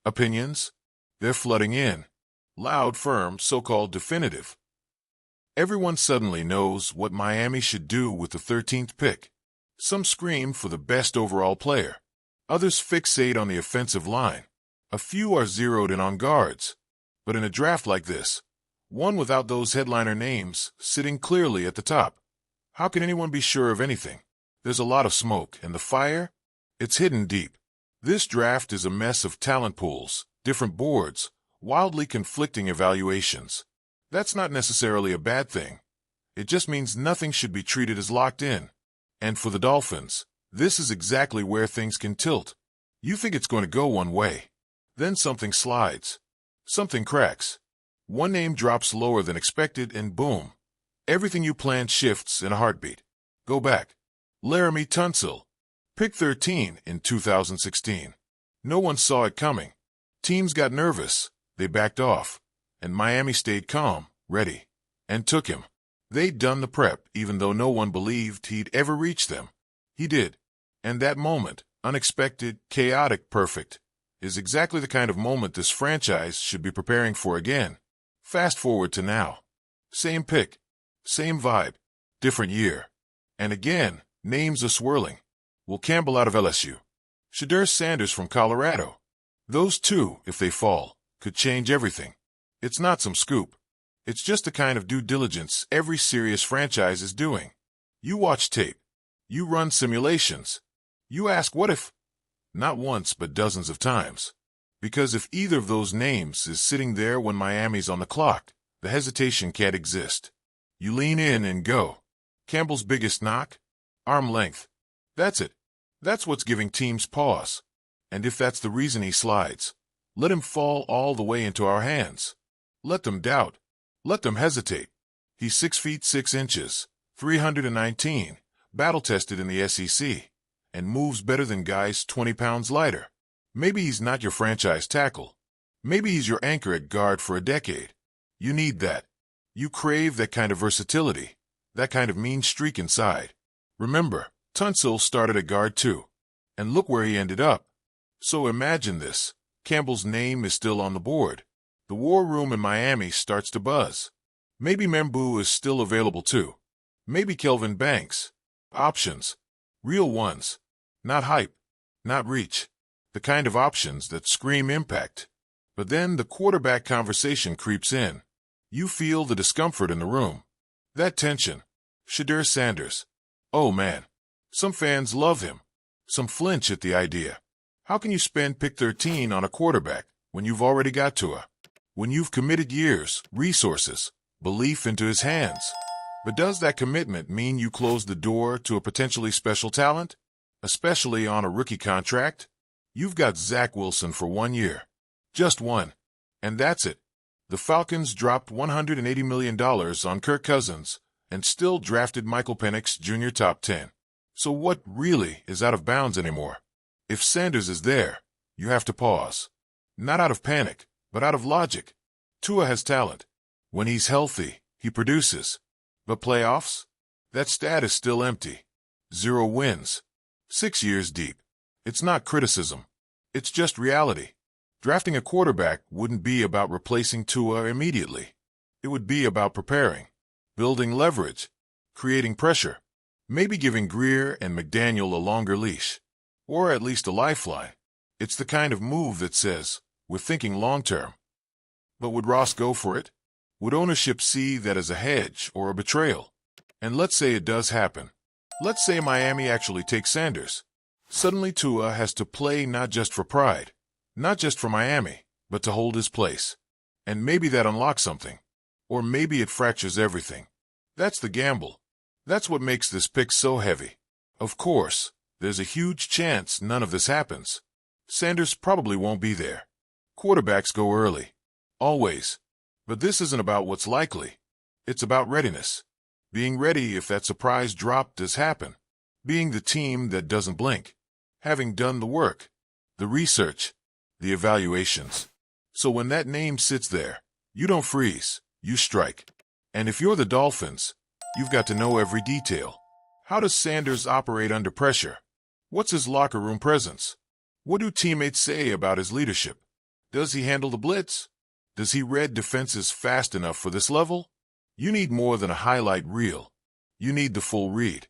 Opinions? They're flooding in. Loud, firm, so-called definitive. Everyone suddenly knows what Miami should do with the 13th pick. Some scream for the best overall player. Others fixate on the offensive line. A few are zeroed in on guards. But in a draft like this, one without those headliner names sitting clearly at the top, how can anyone be sure of anything? There's a lot of smoke, and the fire? It's hidden deep. This draft is a mess of talent pools, different boards, wildly conflicting evaluations. That's not necessarily a bad thing. It just means nothing should be treated as locked in. And for the Dolphins, this is exactly where things can tilt. You think it's going to go one way. Then something slides. Something cracks. One name drops lower than expected, and boom. Everything you planned shifts in a heartbeat. Go back. Laramie Tunsil. Pick 13 in 2016. No one saw it coming. Teams got nervous. They backed off. And Miami stayed calm, ready, and took him. They'd done the prep, even though no one believed he'd ever reach them. He did. And that moment, unexpected, chaotic, perfect, is exactly the kind of moment this franchise should be preparing for again. Fast forward to now. Same pick, same vibe, different year. And again, names are swirling. Will Campbell out of LSU. Shedeur Sanders from Colorado. Those two, if they fall, could change everything. It's not some scoop. It's just the kind of due diligence every serious franchise is doing. You watch tape. You run simulations. You ask what if? Not once, but dozens of times. Because if either of those names is sitting there when Miami's on the clock, the hesitation can't exist. You lean in and go. Campbell's biggest knock? Arm length. That's it. That's what's giving teams pause. And if that's the reason he slides, let him fall all the way into our hands. Let them doubt. Let them hesitate. He's 6 feet 6 inches, 319, battle-tested in the SEC, and moves better than guys 20 pounds lighter. Maybe he's not your franchise tackle. Maybe he's your anchor at guard for a decade. You need that. You crave that kind of versatility, that kind of mean streak inside. Remember, Tunsil started at guard too, and look where he ended up. So imagine this. Campbell's name is still on the board. The war room in Miami starts to buzz. Maybe Membu is still available too. Maybe Kelvin Banks. Options. Real ones. Not hype. Not reach. The kind of options that scream impact. But then the quarterback conversation creeps in. You feel the discomfort in the room. That tension. Shedeur Sanders. Oh man. Some fans love him. Some flinch at the idea. How can you spend pick 13 on a quarterback when you've already got Tua? When you've committed years, resources, belief into his hands? But does that commitment mean you close the door to a potentially special talent? Especially on a rookie contract? You've got Zach Wilson for 1 year. Just one. And that's it. The Falcons dropped $180 million on Kirk Cousins and still drafted Michael Penix Jr. top 10. So what really is out of bounds anymore? If Sanders is there, you have to pause. Not out of panic, but out of logic. Tua has talent. When he's healthy, he produces. But playoffs? That stat is still empty. 0 wins. 6 years deep. It's not criticism. It's just reality. Drafting a quarterback wouldn't be about replacing Tua immediately. It would be about preparing, building leverage, creating pressure, maybe giving Greer and McDaniel a longer leash, or at least a lifeline. It's the kind of move that says, we're thinking long-term. But would Ross go for it? Would ownership see that as a hedge or a betrayal? And let's say it does happen. Let's say Miami actually takes Sanders. Suddenly Tua has to play not just for pride, not just for Miami, but to hold his place. And maybe that unlocks something. Or maybe it fractures everything. That's the gamble. That's what makes this pick so heavy. Of course, there's a huge chance none of this happens. Sanders probably won't be there. Quarterbacks go early. Always. But this isn't about what's likely. It's about readiness. Being ready if that surprise drop does happen. Being the team that doesn't blink. Having done the work. The research. The evaluations. So when that name sits there, you don't freeze. You strike. And if you're the Dolphins, you've got to know every detail. How does Sanders operate under pressure? What's his locker room presence? What do teammates say about his leadership? Does he handle the blitz? Does he read defenses fast enough for this level? You need more than a highlight reel. You need the full read.